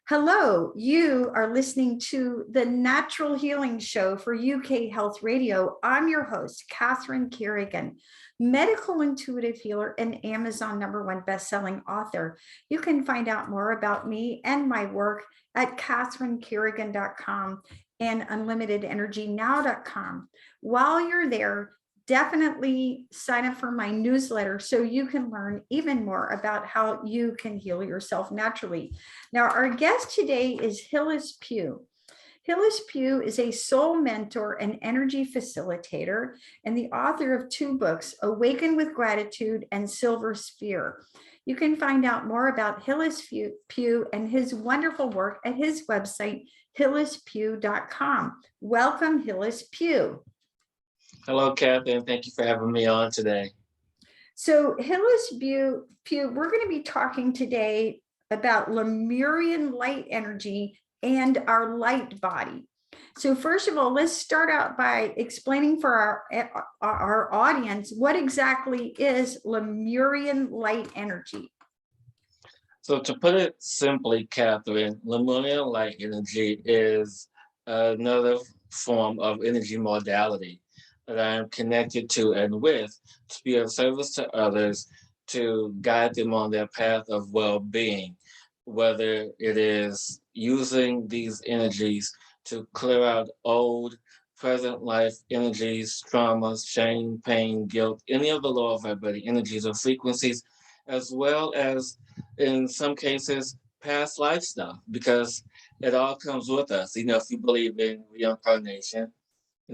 Hello, you are listening to the Natural Healing Show for UK Health Radio. I'm your host, Catherine Carrigan, medical intuitive healer and Amazon #1 best-selling author. You can find out more about me and my work at catherinecarrigan.com and unlimitedenergynow.com. While you're there, definitely sign up for my newsletter so you can learn even more about how you can heal yourself naturally. Now, our guest today is Hillis Pugh. Hillis Pugh is a soul mentor and energy facilitator and the author of 2 books, Awaken with Gratitude and Silver Sphere. You can find out more about Hillis Pugh and his wonderful work at his website, hillispugh.com. Welcome, Hillis Pugh. Hello, Catherine. Thank you for having me on today. So Hillis Pugh, we're going to be talking today about Lemurian light energy and our light body. So first of all, let's start out by explaining for our audience what exactly is Lemurian light energy. So to put it simply, Catherine, Lemurian light energy is another form of energy modality that I am connected to and with to be of service to others, to guide them on their path of well-being, whether it is using these energies to clear out old, present life energies, traumas, shame, pain, guilt, any of the lower vibrating energies or frequencies, as well as, in some cases, past life stuff, because it all comes with us. You know, if you believe in reincarnation,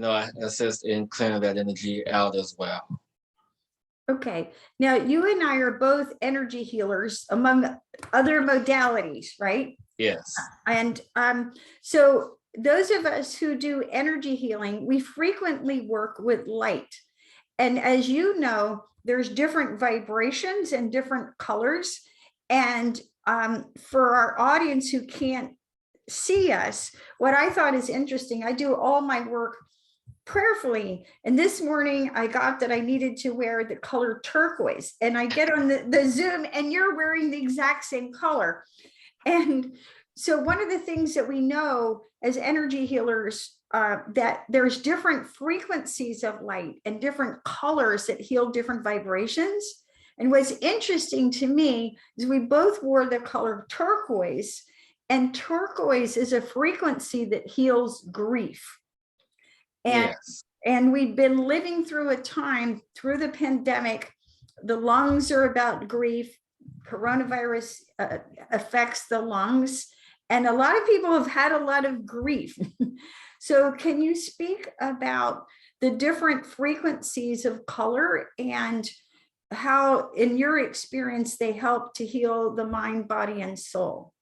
I assist in clearing that energy out as well. Okay. Now, you and I are both energy healers among other modalities, right? Yes. And so those of us who do energy healing, we frequently work with light. And as you know, there's different vibrations and different colors. And for our audience who can't see us, what I thought is interesting, I do all my work prayerfully. And this morning I got that I needed to wear the color turquoise, and I get on the Zoom and you're wearing the exact same color. And so one of the things that we know as energy healers, that there's different frequencies of light and different colors that heal different vibrations. And what's interesting to me is we both wore the color turquoise, and turquoise is a frequency that heals grief. And we've been living through a time through the pandemic. The lungs are about grief. Coronavirus affects the lungs. And a lot of people have had a lot of grief. So can you speak about the different frequencies of color and how, in your experience, they help to heal the mind, body, and soul?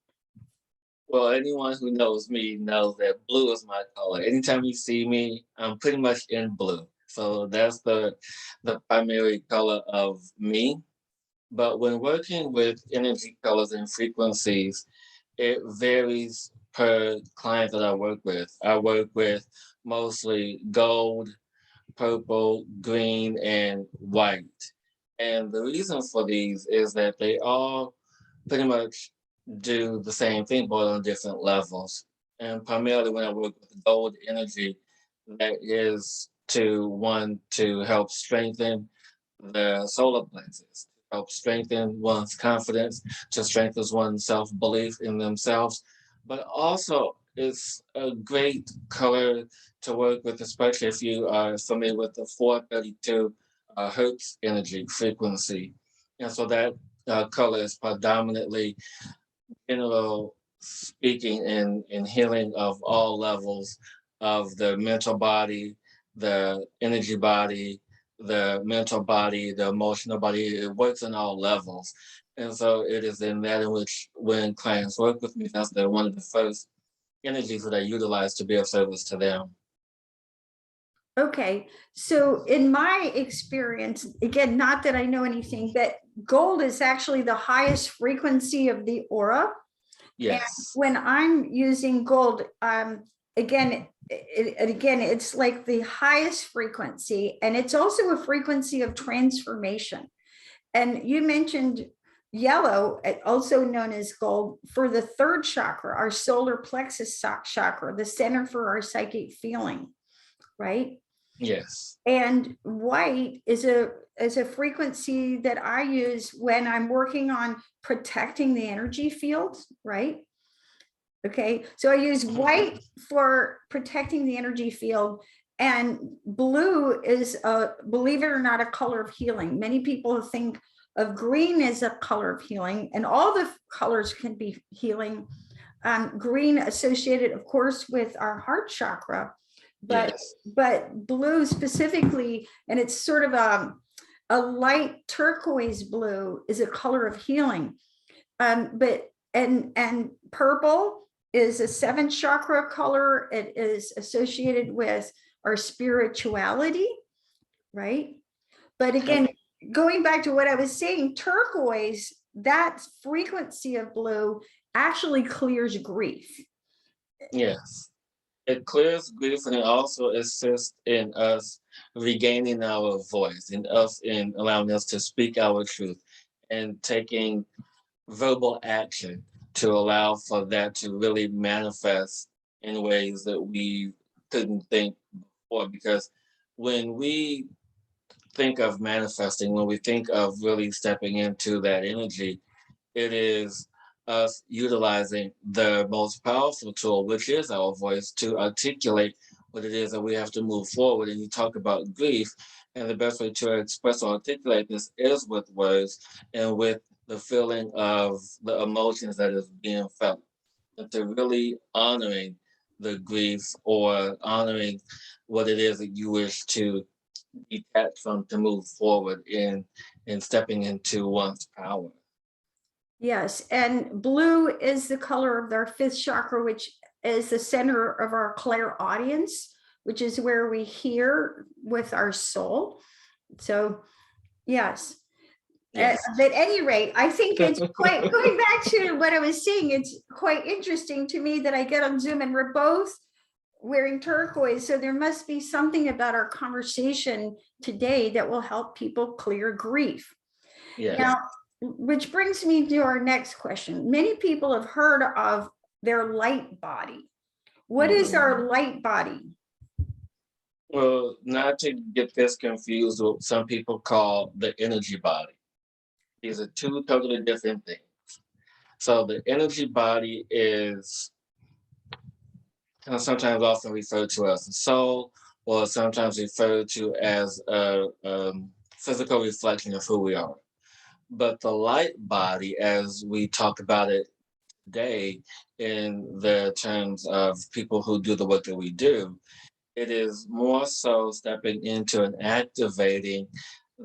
Well, anyone who knows me knows that blue is my color. Anytime you see me, I'm pretty much in blue. So that's the primary color of me. But when working with energy colors and frequencies, it varies per client that I work with. I work with mostly gold, purple, green, and white. And the reason for these is that they all pretty much do the same thing, but on different levels. And primarily when I work with gold energy, that is to help strengthen the solar plexus, to help strengthen one's confidence, to strengthen one's self-belief in themselves. But also it's a great color to work with, especially if you are familiar with the 432 hertz energy frequency. And so that color is predominantly general speaking in healing of all levels of the mental body, the energy body, the mental body, the emotional body. It works on all levels. And so it is in that in which when clients work with me, that's one of the first energies that I utilize to be of service to them. Okay, so in my experience, again, not that I know anything, but gold is actually the highest frequency of the aura. Yes. And when I'm using gold, again, it's like the highest frequency, and it's also a frequency of transformation. And you mentioned yellow, also known as gold, for the third chakra, our solar plexus chakra, the center for our psychic feeling, right? Yes. And white is a frequency that I use when I'm working on protecting the energy field, right? Okay, so I use white for protecting the energy field, and blue is believe it or not, a color of healing. Many people think of green as a color of healing, and all the colors can be healing. Green associated, of course, with our heart chakra, but Yes. blue specifically, and it's sort of a light turquoise blue, is a color of healing. But and purple is a seventh chakra color. It is associated with our spirituality, right? But again, going back to what I was saying, turquoise, that frequency of blue actually clears grief. Yes. It clears grief, and it also assists in us regaining our voice, and us in allowing us to speak our truth and taking verbal action to allow for that to really manifest in ways that we couldn't think before. Because when we think of manifesting, when we think of really stepping into that energy, it is us utilizing the most powerful tool, which is our voice, to articulate what it is that we have to move forward. And you talk about grief, and the best way to express or articulate this is with words and with the feeling of the emotions that is being felt. And to really honoring the grief or honoring what it is that you wish to detach from to move forward in stepping into one's power. Yes, and blue is the color of our fifth chakra, which is the center of our clairaudience, which is where we hear with our soul. So, yes. Yes. At any rate, I think it's quite, going back to what I was saying, it's quite interesting to me that I get on Zoom and we're both wearing turquoise. So there must be something about our conversation today that will help people clear grief. Yes. Now, which brings me to our next question. Many people have heard of their light body. What is our light body? Well, not to get this confused with what some people call the energy body. These are two totally different things. So the energy body is sometimes often referred to as the soul, or sometimes referred to as a physical reflection of who we are. But the light body, as we talk about it today in the terms of people who do the work that we do, it is more so stepping into and activating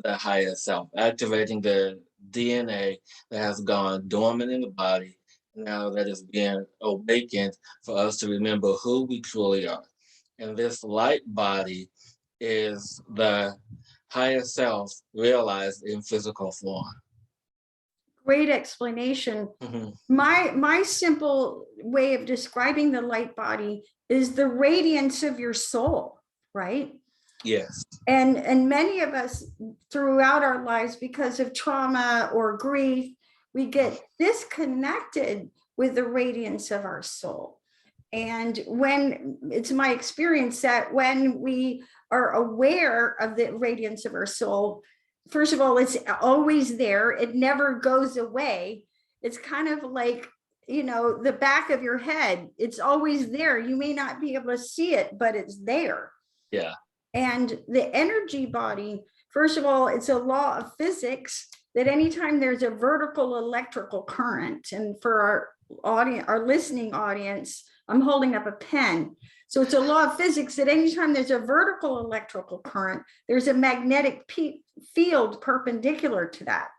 the higher self, activating the DNA that has gone dormant in the body, now that is being awakened for us to remember who we truly are. And this light body is the higher self realized in physical form. Great explanation. Mhm. My simple way of describing the light body is the radiance of your soul, right? Yes. And many of us throughout our lives, because of trauma or grief, we get disconnected with the radiance of our soul. And when it's my experience that when we are aware of the radiance of our soul, first of all, it's always there, it never goes away. It's kind of like, you know, the back of your head, it's always there. You may not be able to see it, but it's there. Yeah. And the energy body, first of all, it's a law of physics that anytime there's a vertical electrical current, and for our audience, our listening audience, I'm holding up a pen. So it's a law of physics that anytime there's a vertical electrical current, there's a magnetic field perpendicular to that.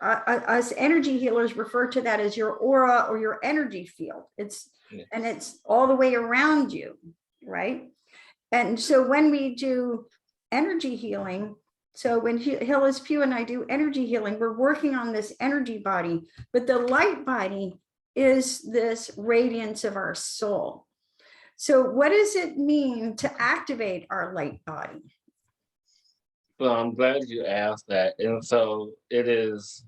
Us energy healers refer to that as your aura or your energy field. And it's all the way around you, right? And so when we do energy healing, so when Hillis Pugh and I do energy healing, we're working on this energy body, but the light body is this radiance of our soul. So what does it mean to activate our light body? Well, I'm glad you asked that. And so it is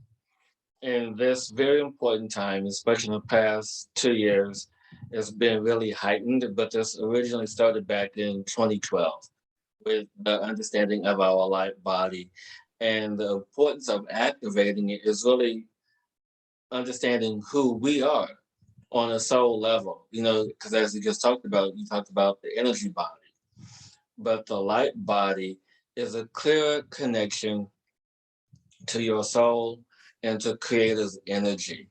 in this very important time, especially in the past 2 years, it's been really heightened, but this originally started back in 2012 with the understanding of our light body. And the importance of activating it is really understanding who we are on a soul level, because as you talked about the energy body, but the light body is a clearer connection to your soul and to creator's energy.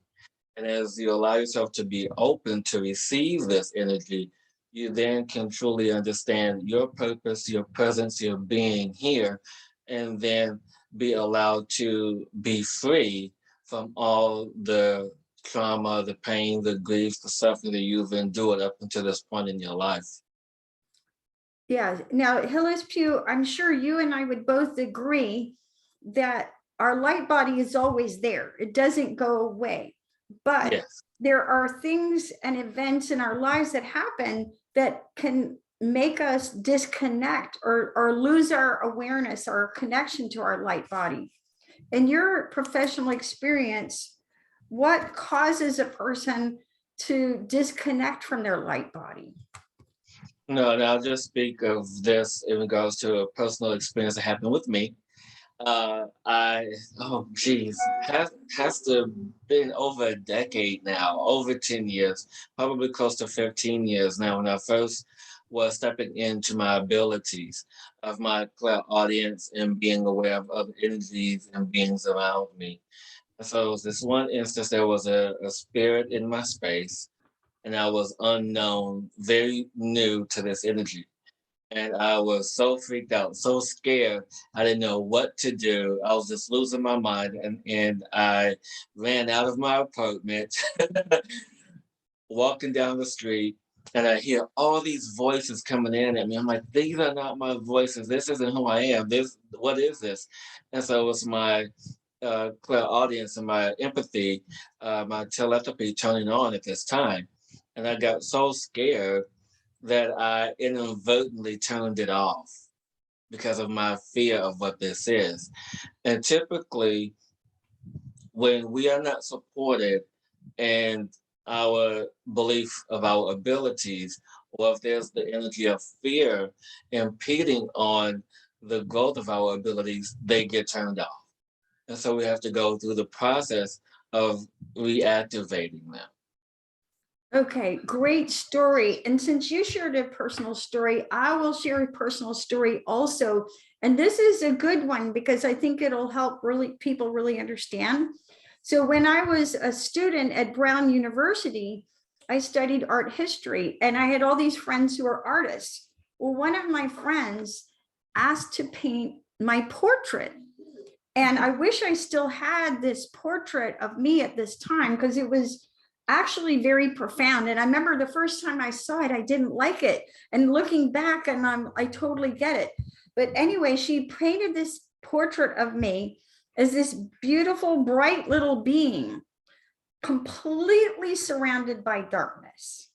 And as you allow yourself to be open to receive this energy, you then can truly understand your purpose, your presence, your being here, and then be allowed to be free from all the trauma, the pain, the grief, the suffering that you've endured up until this point in your life. Yeah. Now, Hillis Pugh, I'm sure you and I would both agree that our light body is always there. It doesn't go away. But Yes. there are things and events in our lives that happen that can make us disconnect or lose our awareness or connection to our light body. In your professional experience, what causes a person to disconnect from their light body? No, and I'll just speak of this in regards to a personal experience that happened with me. I oh geez, has to been over a decade now, over 10 years, probably close to 15 years now when I first was stepping into my abilities of my audience and being aware of other energies and beings around me. And so it was this one instance, there was a spirit in my space, and I was unknown, very new to this energy, and I was so freaked out, so scared. I didn't know what to do. I was just losing my mind, and I ran out of my apartment, walking down the street, and I hear all these voices coming in at me. I'm like, these are not my voices. This isn't who I am. What is this? And so it was my clear audience and my empathy, my telepathy turning on at this time. And I got so scared that I inadvertently turned it off because of my fear of what this is. And typically, when we are not supported and our belief of our abilities, or if there's the energy of fear impeding on the growth of our abilities, they get turned off. And so we have to go through the process of reactivating them. Okay, great story. And since you shared a personal story, I will share a personal story also. And this is a good one because I think it'll help people really understand. So when I was a student at Brown University, I studied art history and I had all these friends who are artists. Well, one of my friends asked to paint my portrait. And I wish I still had this portrait of me at this time because it was actually very profound. And I remember the first time I saw it, I didn't like it. And looking back, and I totally get it. But anyway, she painted this portrait of me as this beautiful, bright little being, completely surrounded by darkness.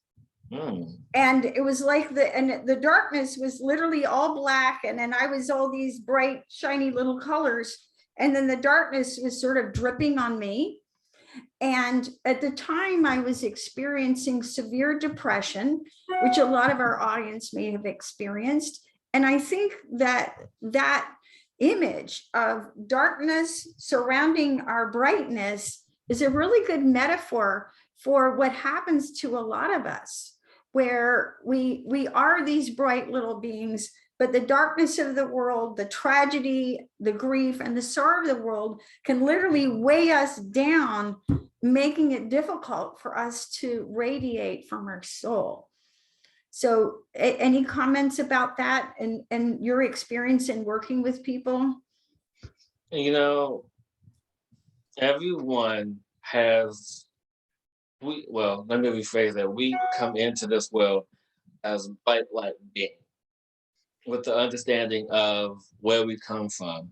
Mm. And it was like the darkness was literally all black. And then I was all these bright, shiny little colors. And then the darkness was sort of dripping on me. And at the time, I was experiencing severe depression, which a lot of our audience may have experienced. And I think that image of darkness surrounding our brightness is a really good metaphor for what happens to a lot of us, where we are these bright little beings, but the darkness of the world, the tragedy, the grief, and the sorrow of the world can literally weigh us down, making it difficult for us to radiate from our soul. So any comments about that and your experience in working with people? You know, everyone has, let me rephrase that. We come into this world as bright light beings with the understanding of where we come from.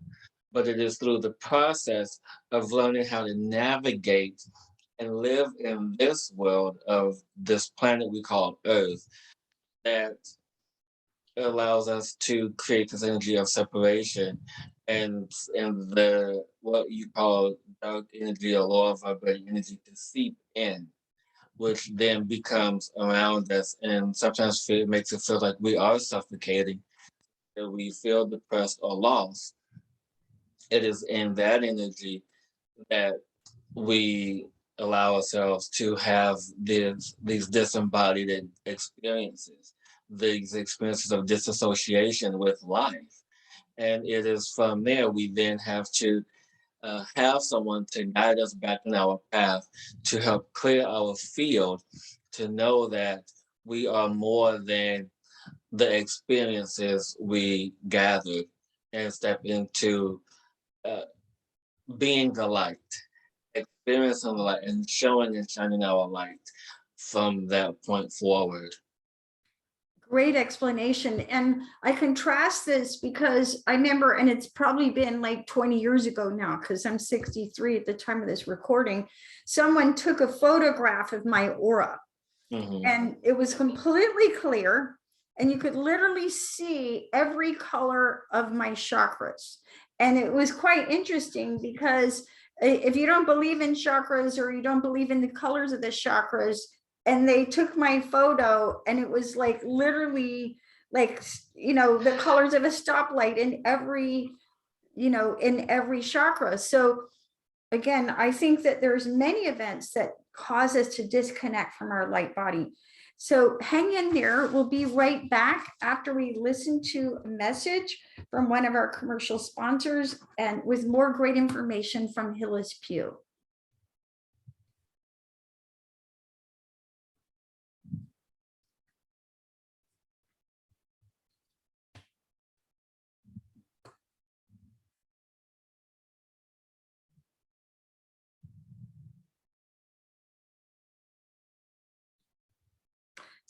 But it is through the process of learning how to navigate and live in this world of this planet we call Earth that allows us to create this energy of separation and the what you call dark energy or lower vibrating energy to seep in, which then becomes around us, and sometimes it makes it feel like we are suffocating, that we feel depressed or lost. It is in that energy that we allow ourselves to have these disembodied experiences, these experiences of disassociation with life. And it is from there we then have to have someone to guide us back in our path, to help clear our field, to know that we are more than the experiences we gathered, and step into uh, being the light, experiencing the light, and showing and shining our light from that point forward. Great explanation. And I contrast this because I remember, and it's probably been like 20 years ago now, because I'm 63 at the time of this recording, someone took a photograph of my aura, and it was completely clear. And you could literally see every color of my chakras. And it was quite interesting because if you don't believe in chakras, or you don't believe in the colors of the chakras, and they took my photo, and it was like literally like, the colors of a stoplight in every, in every chakra. So again, I think that there's many events that cause us to disconnect from our light body. So hang in there. We'll be right back after we listen to a message from one of our commercial sponsors, and with more great information from Hillis Pugh.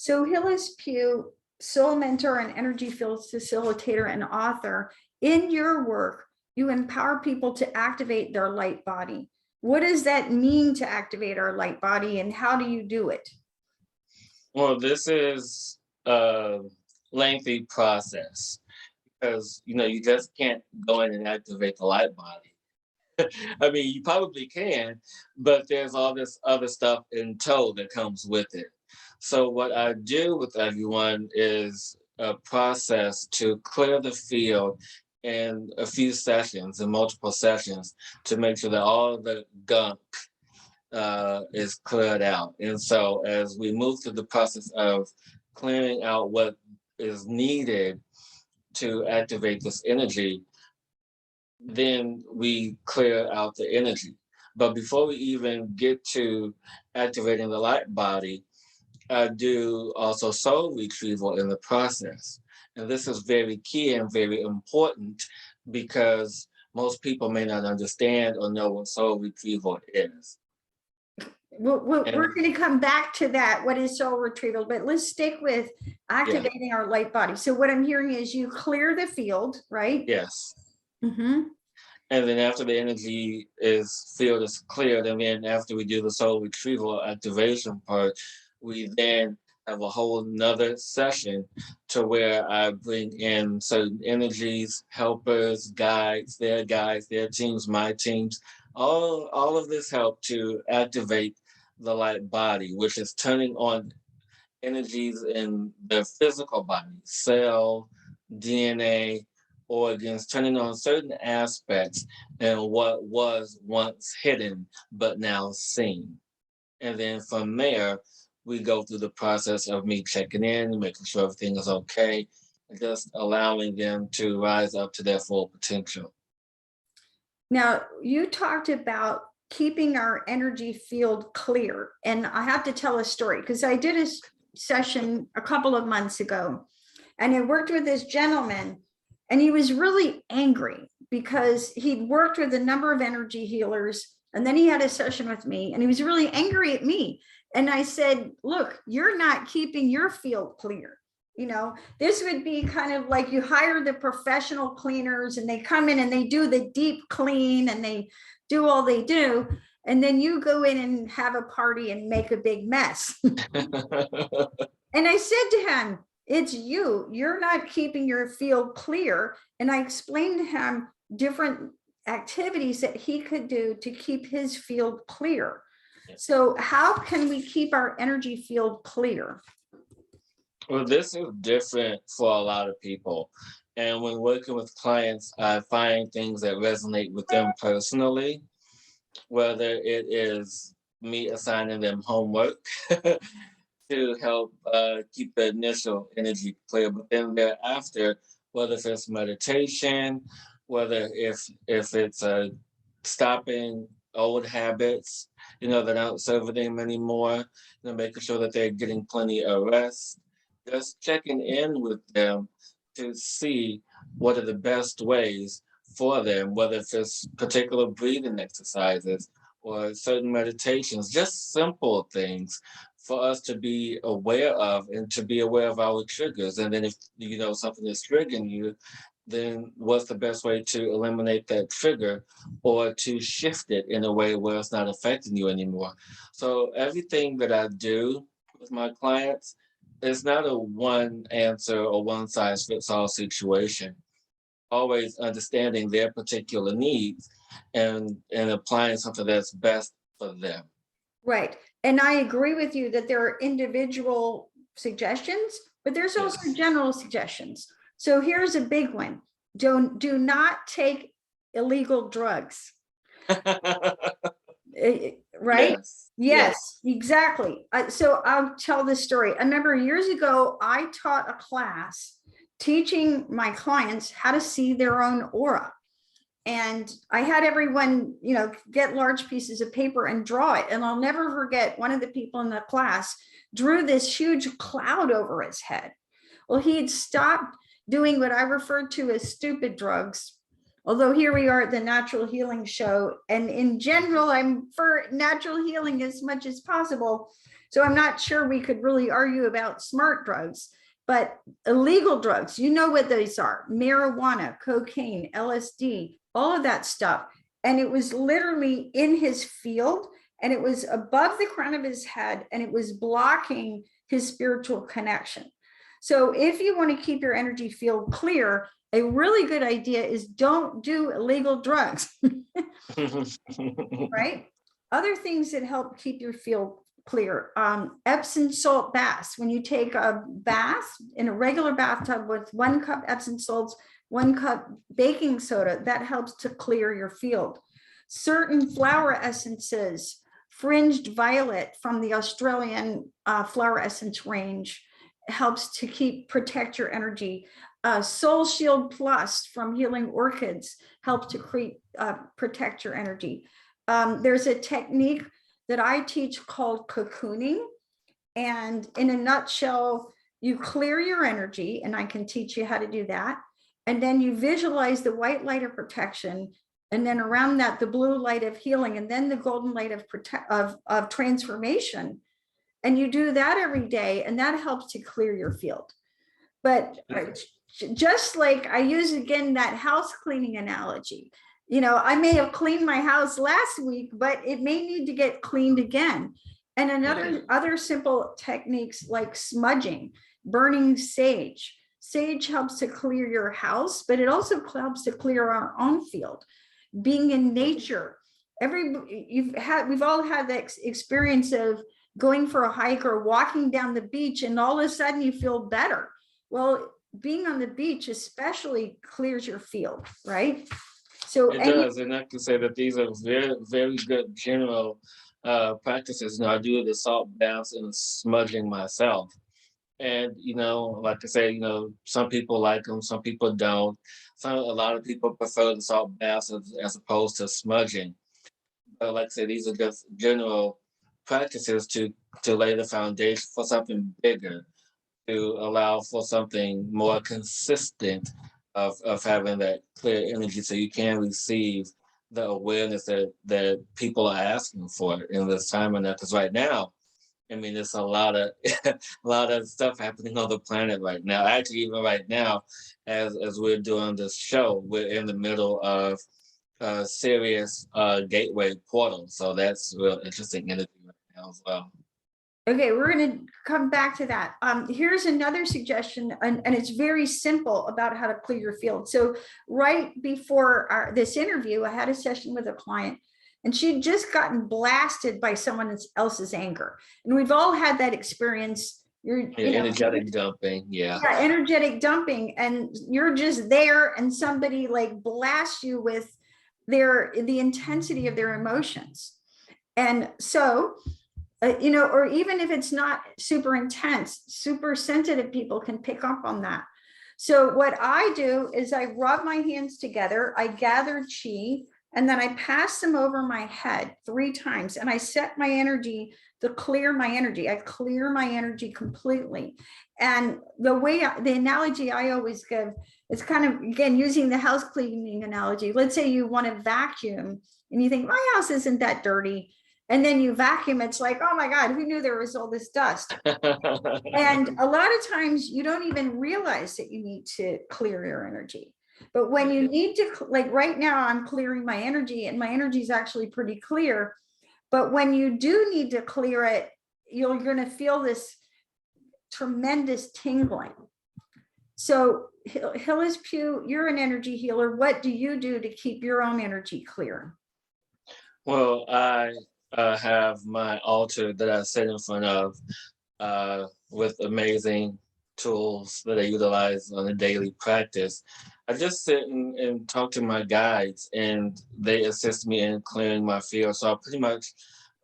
So Hillis Pugh, soul mentor and energy field facilitator and author, in your work, you empower people to activate their light body. What does that mean to activate our light body, and how do you do it? Well, this is a lengthy process because you just can't go in and activate the light body. I mean, you probably can, but there's all this other stuff in tow that comes with it. So what I do with everyone is a process to clear the field in a few sessions, in multiple sessions, to make sure that all the gunk is cleared out. And so as we move through the process of clearing out what is needed to activate this energy, then we clear out the energy. But before we even get to activating the light body, I do also soul retrieval in the process. And this is very key and very important because most people may not understand or know what soul retrieval is. We're going to come back to that. What is soul retrieval? But let's stick with activating our light body. So what I'm hearing is you clear the field, right? Yes. Mm-hmm. And then after the energy field is cleared, and then after we do the soul retrieval activation part, we then have a whole nother session to where I bring in certain energies, helpers, guides, their teams, my teams. All of this help to activate the light body, which is turning on energies in the physical body, cell, DNA, organs, turning on certain aspects and what was once hidden but now seen. And then from there, we go through the process of me checking in, making sure everything is okay, and just allowing them to rise up to their full potential. Now, you talked about keeping our energy field clear. And I have to tell a story because I did a session a couple of months ago, and I worked with this gentleman, and he was really angry because he'd worked with a number of energy healers, and then he had a session with me, and he was really angry at me. And I said, look, you're not keeping your field clear. This would be kind of like you hire the professional cleaners, and they come in and they do the deep clean and they do all they do. And then you go in and have a party and make a big mess. And I said to him, it's you're not keeping your field clear. And I explained to him different activities that he could do to keep his field clear. Yeah. So how can we keep our energy field clear? Well, this is different for a lot of people. And when working with clients, I find things that resonate with them personally, whether it is me assigning them homework to help keep the initial energy clear, but then thereafter, whether it's meditation, whether if it's stopping old habits, that aren't serving them anymore, making sure that they're getting plenty of rest, just checking in with them to see what are the best ways for them, whether it's particular breathing exercises or certain meditations, just simple things for us to be aware of and to be aware of our triggers. And then if something is triggering you, then what's the best way to eliminate that trigger or to shift it in a way where it's not affecting you anymore? So everything that I do with my clients is not a one answer or one size fits all situation. Always understanding their particular needs and applying something that's best for them. Right. And I agree with you that there are individual suggestions, but there's also Yes. general suggestions. So here's a big one. Do not take illegal drugs. Right? Yes. Yes, exactly. So I'll tell this story. I remember years ago, I taught a class teaching my clients how to see their own aura. And I had everyone, get large pieces of paper and draw it. And I'll never forget, one of the people in the class drew this huge cloud over his head. Well, he had stopped doing what I referred to as stupid drugs. Although here we are at the Natural Healing Show, and in general, I'm for natural healing as much as possible. So I'm not sure we could really argue about smart drugs, but illegal drugs, you know what those are: marijuana, cocaine, LSD, all of that stuff. And it was literally in his field, and it was above the crown of his head, and it was blocking his spiritual connection. So if you want to keep your energy field clear, a really good idea is don't do illegal drugs. Right? Other things that help keep your field clear: Epsom salt baths. When you take a bath in a regular bathtub with 1 cup Epsom salts, 1 cup baking soda, that helps to clear your field. Certain flower essences, fringed violet from the Australian flower essence range, helps to protect your energy. Soul Shield Plus from Healing Orchids helps to protect your energy. There's a technique that I teach called cocooning. And in a nutshell, you clear your energy, and I can teach you how to do that. And then you visualize the white light of protection, and then around that, the blue light of healing, and then the golden light of transformation. And you do that every day, and that helps to clear your field. But just like I use again that house cleaning analogy, I may have cleaned my house last week, but it may need to get cleaned again. And other simple techniques like smudging, burning sage. Sage helps to clear your house, but it also helps to clear our own field. Being in nature. We've all had the experience of going for a hike or walking down the beach, and all of a sudden you feel better. Well, being on the beach especially clears your field, right? So it does, and I can say that these are very, very good general practices. I do the salt baths and smudging myself, and like I say, some people like them, some people don't. A lot of people prefer the salt baths as opposed to smudging. But like I say, these are just general practices to lay the foundation for something bigger, to allow for something more consistent of having that clear energy so you can receive the awareness that people are asking for in this time. And because right now, there's a lot of a lot of stuff happening on the planet right now. Actually, even right now, as we're doing this show, we're in the middle of a serious gateway portal. So that's real interesting energy right now as well. Okay, we're going to come back to that. Here's another suggestion, and it's very simple about how to clear your field. So right before this interview, I had a session with a client, and she'd just gotten blasted by someone else's anger. And we've all had that experience. Yeah, energetic dumping. Yeah. Yeah, energetic dumping, and you're just there, and somebody like blasts you with the intensity of their emotions. And so or even if it's not super intense, super sensitive people can pick up on that. So what I do is I rub my hands together, I gather chi, and then I pass them over my head 3 times, and I set my energy to clear my energy. I clear my energy completely. And the analogy I always give is kind of, again, using the house cleaning analogy. Let's say you want to vacuum and you think, my house isn't that dirty. And then you vacuum, it's like, oh my God, who knew there was all this dust? And a lot of times you don't even realize that you need to clear your energy. But when you need to, like right now, I'm clearing my energy, and my energy is actually pretty clear. But when you do need to clear it, you're going to feel this tremendous tingling. So Hillis Pugh, you're an energy healer. What do you do to keep your own energy clear? Well, I have my altar that I sit in front of with amazing tools that I utilize on a daily practice. I just sit and talk to my guides, and they assist me in clearing my field. So I pretty much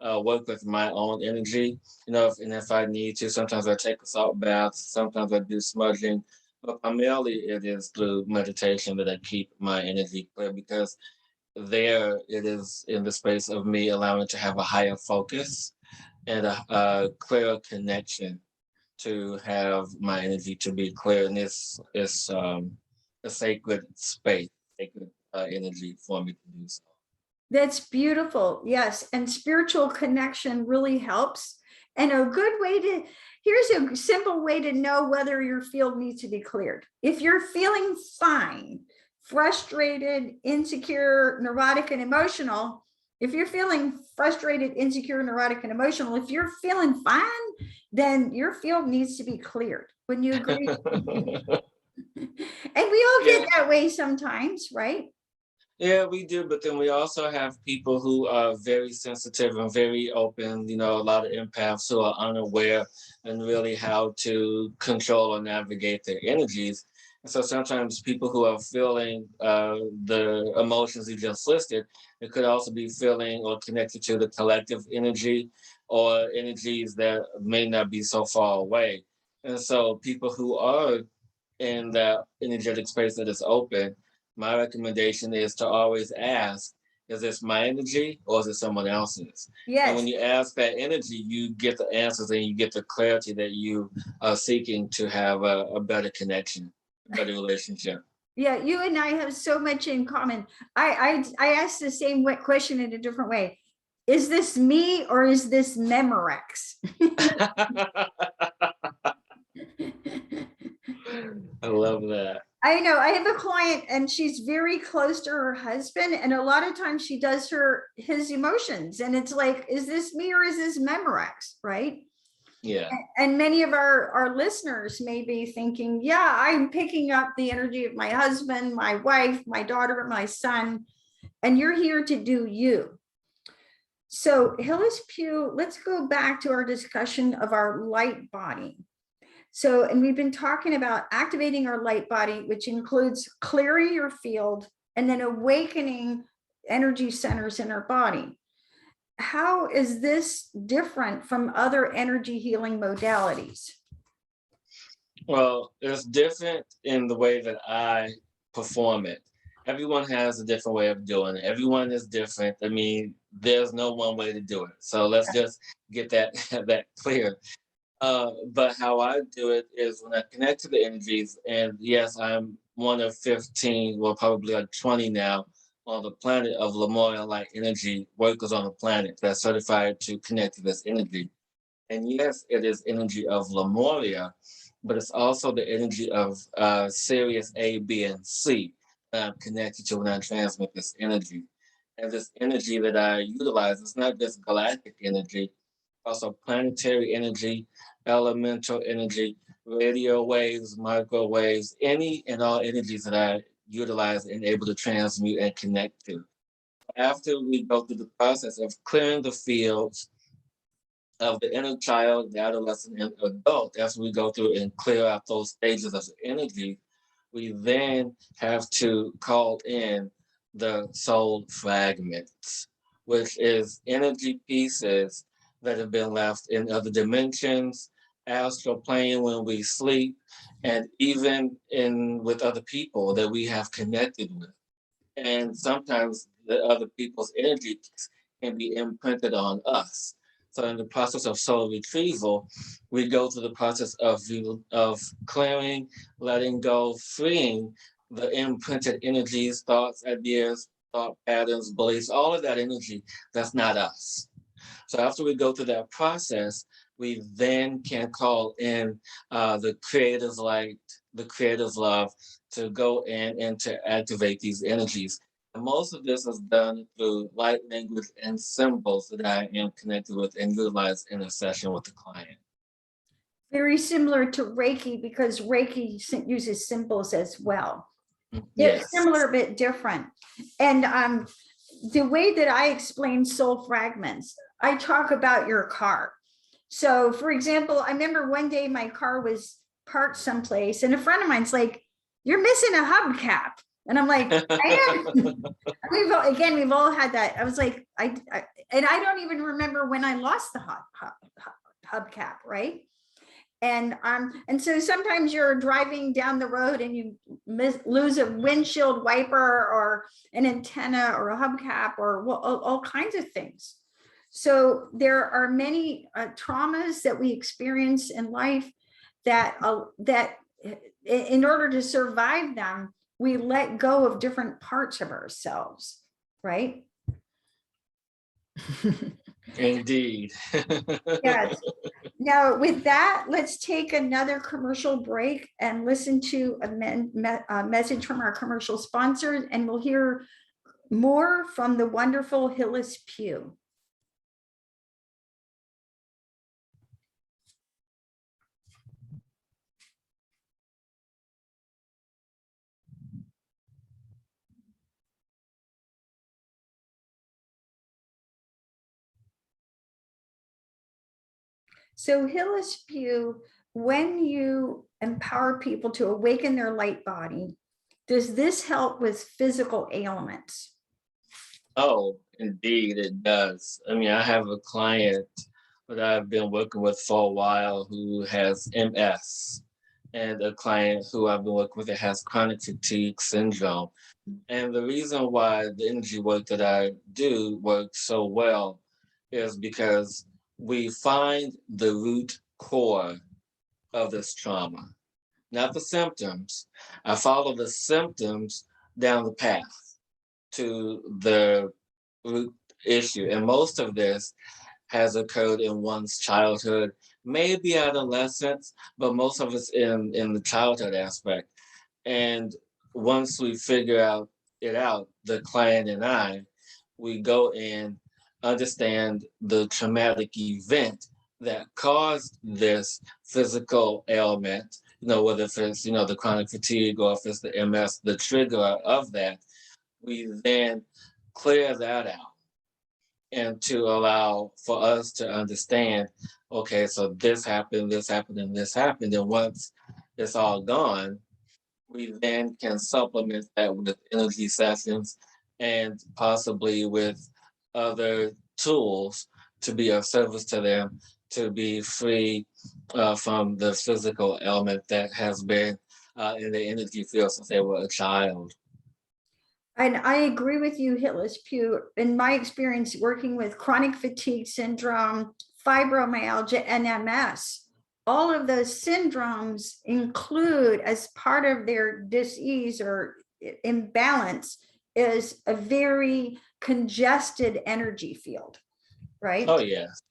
work with my own energy, if I need to. Sometimes I take a salt bath, sometimes I do smudging, but primarily it is through meditation that I keep my energy clear, because there it is in the space of me allowing to have a higher focus and a clearer connection to have my energy to be clear. And it's a sacred space, sacred energy for me to do so. That's beautiful. Yes. And spiritual connection really helps. And a good way here's a simple way to know whether your field needs to be cleared. If you're feeling fine, frustrated, insecure, neurotic, and emotional, if you're feeling frustrated, insecure, neurotic, and emotional, if you're feeling fine, then your field needs to be cleared. Wouldn't you agree? And we all get that way sometimes, right? Yeah, we do. But then we also have people who are very sensitive and very open, a lot of empaths who are unaware and really how to control or navigate their energies. And so sometimes people who are feeling the emotions you just listed, it could also be feeling or connected to the collective energy or energies that may not be so far away. And so people who are in that energetic space that is open, my recommendation is to always ask, is this my energy or is it someone else's? Yes. And when you ask that energy, you get the answers and you get the clarity that you are seeking to have a better connection, a better relationship. Yeah, you and I have so much in common. I asked the same question in a different way. Is this me or is this Memorex? I love that. I know. I have a client and she's very close to her husband, and a lot of times she does his emotions, and it's like, is this me or is this Memorex, right? Yeah. And many of our listeners may be thinking, yeah, I'm picking up the energy of my husband, my wife, my daughter, my son, and you're here to do you. So Hillis Pugh, let's go back to our discussion of our light body. So, and we've been talking about activating our light body, which includes clearing your field and then awakening energy centers in our body. How is this different from other energy healing modalities? Well, it's different in the way that I perform it. Everyone has a different way of doing it. Everyone is different. I mean, there's no one way to do it. So let's just get that clear. But how I do it is when I connect to the energies, and yes, I'm one of 15, well, probably like 20 now on the planet of Lemurian Light Energy workers on the planet that's certified to connect to this energy. And yes, it is energy of Lemuria, but it's also the energy of Sirius A, B, and C that I'm connected to when I transmit this energy. And this energy that I utilize is not just galactic energy, also planetary energy, elemental energy, radio waves, microwaves, any and all energies that I utilize and able to transmute and connect to. After we go through the process of clearing the fields of the inner child, the adolescent, and adult, as we go through and clear out those stages of energy, we then have to call in the soul fragments, which is energy pieces that have been left in other dimensions, astral plane when we sleep, and even in with other people that we have connected with. And sometimes the other people's energies can be imprinted on us. So in the process of soul retrieval, we go through the process of clearing, letting go, freeing the imprinted energies, thoughts, ideas, thought patterns, beliefs, all of that energy that's not us. So after we go through that process, we then can call in the creative light, the creative love to go in and to activate these energies. And most of this is done through light language and symbols that I am connected with and utilize in a session with the client. Very similar to Reiki, because Reiki uses symbols as well. They're Yes. similar but different. And the way that I explain soul fragments, I talk about your car. So for example, I remember one day my car was parked someplace and a friend of mine's like, "You're missing a hubcap." And I'm like, "I am." We've all had that. I was like, and I don't even remember when I lost the hubcap, right? And so sometimes you're driving down the road and you lose a windshield wiper or an antenna or a hubcap or all kinds of things. So there are many traumas that we experience in life that in order to survive them, we let go of different parts of ourselves, right? Indeed. Yes. Now, with that, let's take another commercial break and listen to a message from our commercial sponsors, and we'll hear more from the wonderful Hillis Pugh. So Hillis Pugh, when you empower people to awaken their light body, does this help with physical ailments? Oh, indeed, it does. I mean, I have a client that I've been working with for a while who has MS, and a client who I've been working with that has chronic fatigue syndrome. And the reason why the energy work that I do works so well is because we find the root core of this trauma, not the symptoms. I follow the symptoms down the path to the root issue. And most of this has occurred in one's childhood, maybe adolescence, but most of it's in the childhood aspect. And once we figure it out, the client and I, we go and understand the traumatic event that caused this physical ailment, whether it's, the chronic fatigue or if it's the MS, the trigger of that, we then clear that out and to allow for us to understand, okay, so this happened, and this happened. And once it's all gone, we then can supplement that with energy sessions and possibly with other tools to be of service to them, to be free from the physical element that has been in the energy field since they were a child. And I agree with you, Hillis Pugh. In my experience working with chronic fatigue syndrome, fibromyalgia, and MS, all of those syndromes include, as part of their disease or imbalance, is a very congested energy field, right? Oh, yes.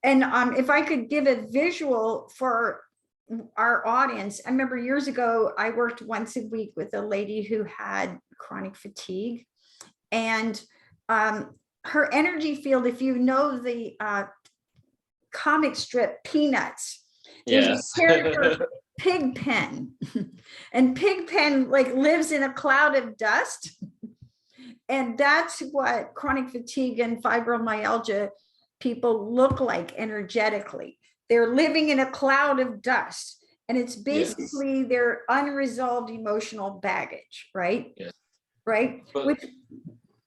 And if I could give a visual for our audience, I remember years ago, I worked once a week with a lady who had chronic fatigue, and her energy field, if you know the comic strip Peanuts. There's a Yes. character Pigpen, and Pigpen like lives in a cloud of dust. And that's what chronic fatigue and fibromyalgia people look like energetically. They're living in a cloud of dust. And it's Yes. basically their unresolved emotional baggage, right? Yes. Right? But, Which,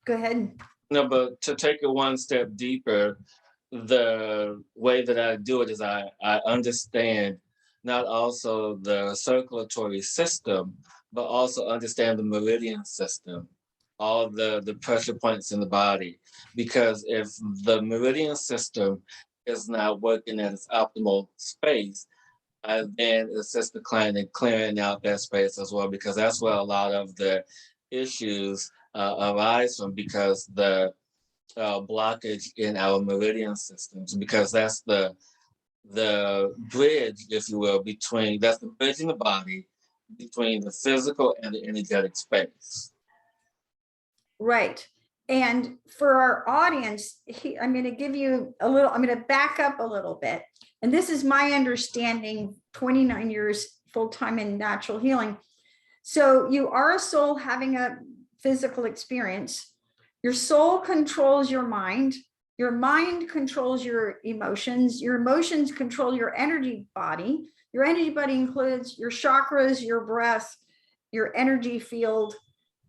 go ahead. no, but to take it one step deeper, the way that I do it is I understand not also the circulatory system, but also understand the meridian system, all the pressure points in the body. Because if the meridian system is not working at its optimal space, I then assist the client in clearing out that space as well, because that's where a lot of the issues arise from, because the blockage in our meridian systems, because that's the bridge, if you will, between, that's the bridge in the body between the physical and the energetic space. Right. And for our audience, I'm going to give you a little, I'm going to back up a little bit. And this is my understanding, 29 years full-time in natural healing. So you are a soul having a physical experience. Your soul controls your mind controls your emotions control your energy body. Your energy body includes your chakras, your breath, your energy field,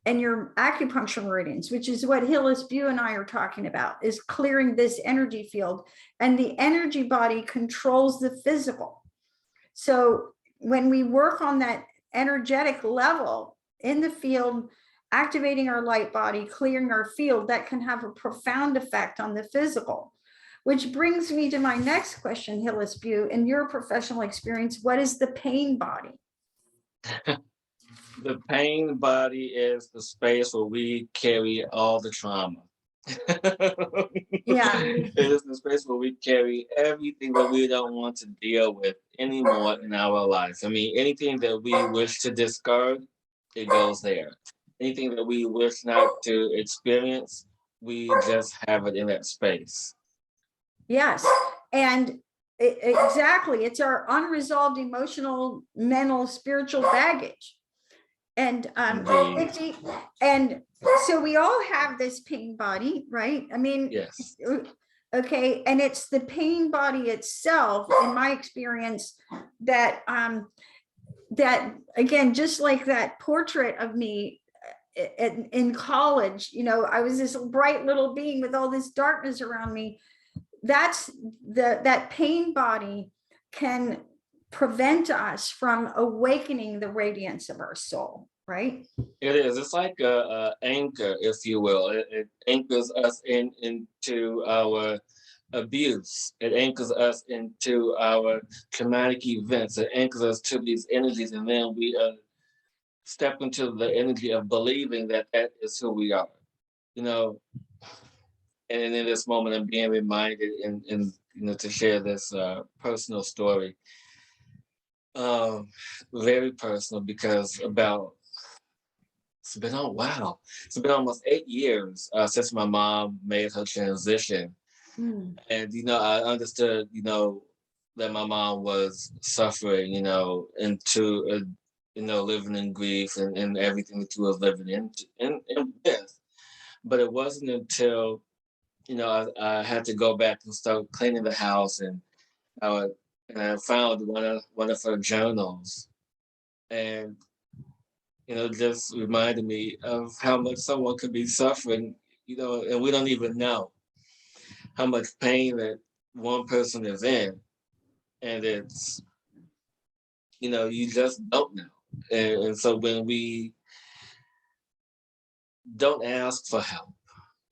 and your acupuncture meridians, which is what Hillis Pugh and I are talking about, is clearing this energy field. And the energy body controls the physical. So when we work on that energetic level in the field, activating our light body, clearing our field, that can have a profound effect on the physical. Which brings me to my next question, Hillis Pugh. In your professional experience, what is the pain body? The pain body is the space where we carry all the trauma. Yeah. It is the space where we carry everything that we don't want to deal with anymore in our life. I mean, anything that we wish to discard, it goes there. Anything that we wish not to experience, we just have it in that space. Yes. And exactly, it's our unresolved emotional, mental, spiritual baggage. And and so we all have this pain body, right? I mean, yes. Okay, and it's the pain body itself, in my experience, that that again, just like that portrait of me in college, you know, I was this bright little being with all this darkness around me. That's that pain body can prevent us from awakening the radiance of our soul, right? It is. It's like a anchor, if you will. It anchors us into our abuse. It anchors us into our traumatic events. It anchors us to these energies, and then we step into the energy of believing that that is who we are. You know, and in this moment, I'm being reminded, and to share this personal story. Very personal, because it's been, oh wow, it's been almost 8 years since my mom made her transition. And I understood that my mom was suffering, into living in grief, and everything that she was living in with. But it wasn't until I had to go back and start cleaning the house, and I found one of her journals, and just reminded me of how much someone could be suffering, and we don't even know how much pain that one person is in. And it's, you just don't know. And so when we don't ask for help,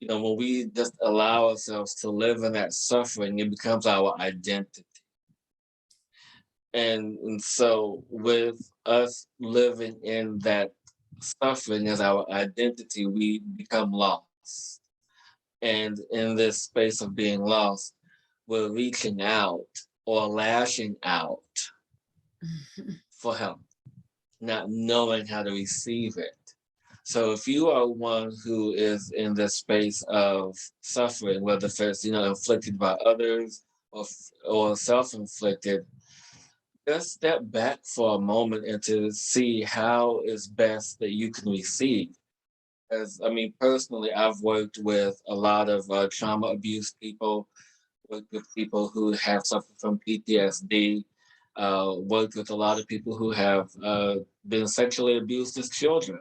when we just allow ourselves to live in that suffering, it becomes our identity. And so with us living in that suffering as our identity, we become lost. And in this space of being lost, we're reaching out or lashing out for help, not knowing how to receive it. So if you are one who is in this space of suffering, whether it's inflicted by others or self-inflicted, just step back for a moment and to see how is best that you can receive. As I mean, personally, I've worked with a lot of trauma abuse people, worked with people who have suffered from PTSD, worked with a lot of people who have been sexually abused as children.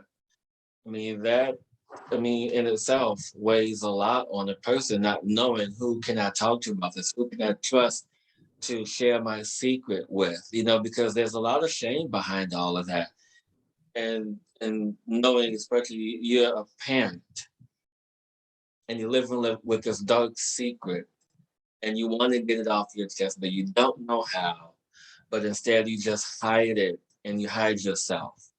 I mean, in itself weighs a lot on a person, not knowing who can I talk to about this, who can I trust to share my secret with, because there's a lot of shame behind all of that. And knowing, especially you're a parent and you're living with this dark secret and you want to get it off your chest, but you don't know how, but instead you just hide it and you hide yourself.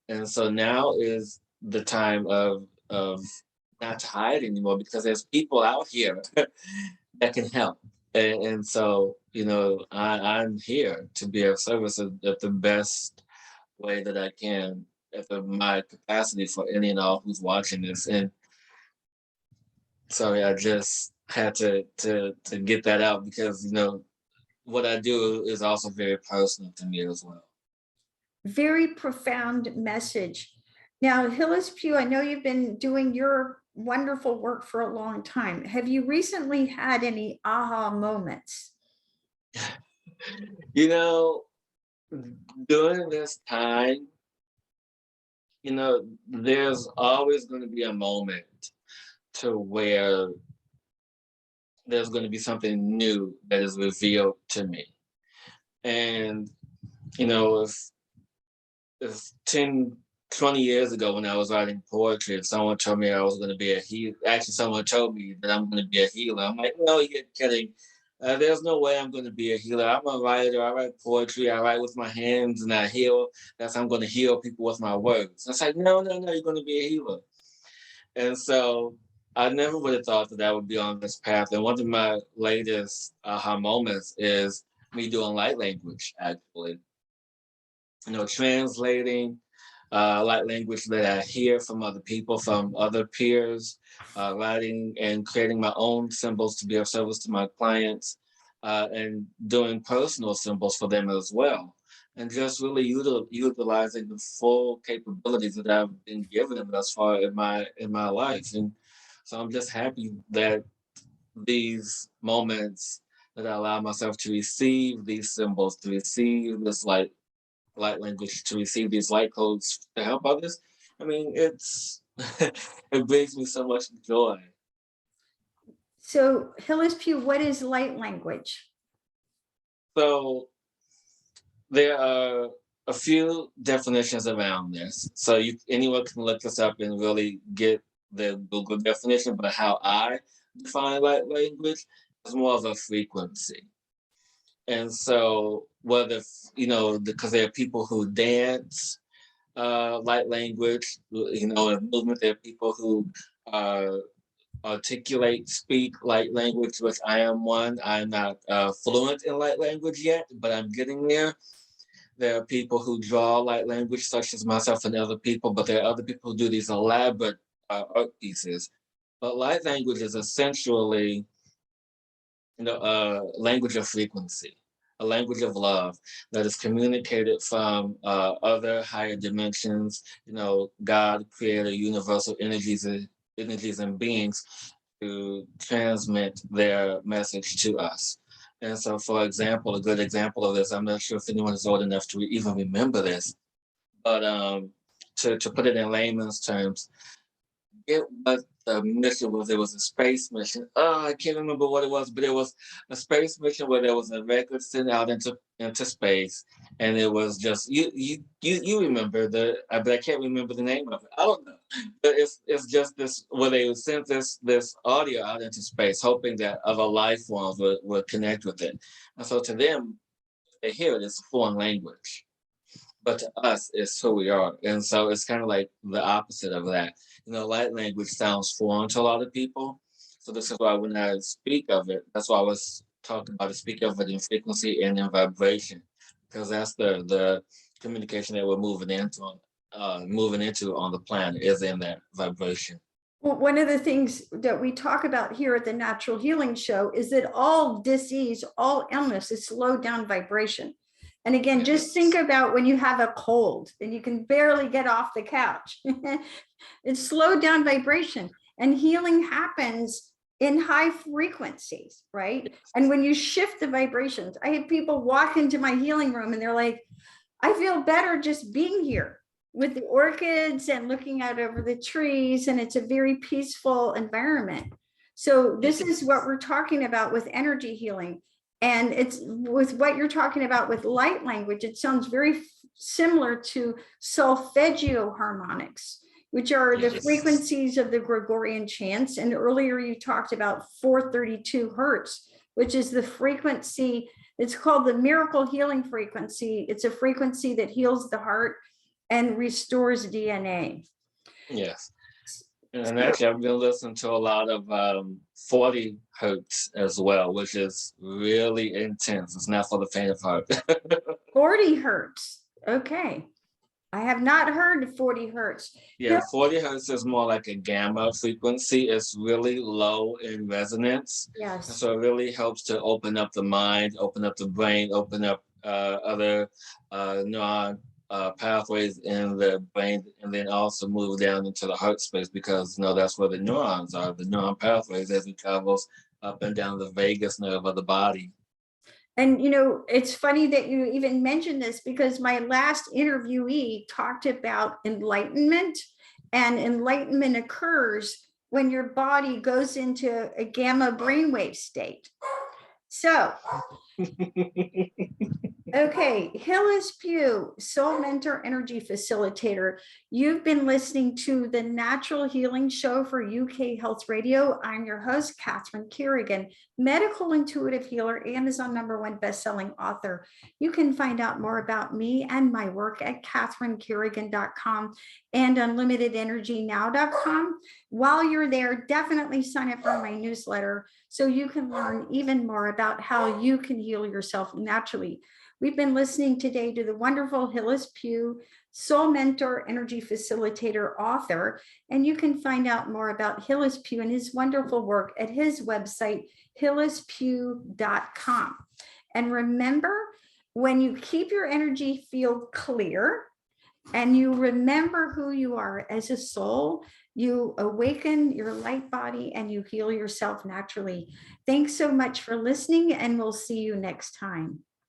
And so now is the time of not to hide anymore, because there's people out here that can help. And so, I'm here to be of service at the best way that I can, my capacity, for any and all who's watching this. And sorry, I just had to get that out, because what I do is also very personal to me as well. Very profound message. Now, Hillis Pugh, I know you've been doing your wonderful work for a long time. Have you recently had any aha moments? You know, during this time, there's always going to be a moment to where there's going to be something new that is revealed to me. And, if 10, 20 years ago when I was writing poetry, if someone told me I was going to be a healer, actually someone told me that I'm going to be a healer, I'm like, no, you're kidding. There's no way I'm going to be a healer. I'm a writer. I write poetry. I write with my hands and I heal. I'm going to heal people with my words. It's like, no, you're going to be a healer. And so I never would have thought that I would be on this path. And one of my latest aha moments is me doing light language, actually. Translating light language that I hear from other people, from other peers, writing and creating my own symbols to be of service to my clients, and doing personal symbols for them as well. And just really utilizing the full capabilities that I've been given thus far in my life. And so I'm just happy that these moments that I allow myself to receive these symbols, to receive this light language, to receive these light codes to help others. I mean, it's it brings me so much joy. So, Hillis Pugh, what is light language? So there are a few definitions around this. So anyone can look this up and really get the Google definition. But how I define light language is more of a frequency. And so whether because there are people who dance light language, in movement, there are people who articulate, speak light language, which I am one. I'm not fluent in light language yet, but I'm getting there. There are people who draw light language, such as myself and other people, but there are other people who do these elaborate art pieces. But light language is essentially a language of frequency, a language of love that is communicated from other higher dimensions, God, creator, universal energies and beings, to transmit their message to us. And so, for example, a good example of this, I'm not sure if anyone is old enough to even remember this, but to put it in layman's terms, it was the mission was, it was a space mission. Oh, I can't remember what it was, but it was a space mission where there was a record sent out into space, and it was just you remember but I can't remember the name of it. I don't know, but it's just this where they would send this audio out into space, hoping that other life forms would connect with it, and so to them, they hear it. It's a foreign language, but to us, it's who we are. And so it's kind of like the opposite of that. Light language sounds foreign to a lot of people. So this is why when I speak of it, that's why I was talking about speak of it in frequency and in vibration, because that's the communication that we're moving into on the planet, is in that vibration. Well, one of the things that we talk about here at the Natural Healing Show is that all disease, all illness is slowed down vibration. And again, just think about when you have a cold and you can barely get off the couch. It's slowed down vibration, and healing happens in high frequencies, right? And when you shift the vibrations, I have people walk into my healing room and they're like, I feel better just being here with the orchids and looking out over the trees, and it's a very peaceful environment. So this is what we're talking about with energy healing. And it's with what you're talking about with light language, it sounds very similar to solfeggio harmonics, which are the frequencies of the Gregorian chants. And earlier you talked about 432 hertz, which is the frequency. It's called the miracle healing frequency. It's a frequency that heals the heart and restores DNA. Yes. And actually, I've been listening to a lot of 40 hertz as well, which is really intense. It's not for the faint of heart. 40 hertz. Okay. I have not heard 40 hertz. Yeah, 40 hertz is more like a gamma frequency. It's really low in resonance. Yes. So it really helps to open up the mind, open up the brain, open up other neuron pathways in the brain, and then also move down into the heart space, because that's where the neurons are, the neuron pathways, as it travels up and down the vagus nerve of the body. And it's funny that you even mentioned this, because my last interviewee talked about enlightenment, and enlightenment occurs when your body goes into a gamma brainwave state. So okay, Hillis Pugh, Soul Mentor Energy Facilitator. You've been listening to the Natural Healing Show for UK Health Radio. I'm your host, Catherine Carrigan, medical intuitive healer, Amazon #1 bestselling author. You can find out more about me and my work at catherinecarrigan.com and unlimitedenergynow.com. While you're there, definitely sign up for my newsletter so you can learn even more about how you can heal yourself naturally. We've been listening today to the wonderful Hillis Pugh, Soul Mentor, Energy Facilitator, author, and you can find out more about Hillis Pugh and his wonderful work at his website, hillispugh.com. And remember, when you keep your energy field clear and you remember who you are as a soul, you awaken your light body and you heal yourself naturally. Thanks so much for listening, and we'll see you next time.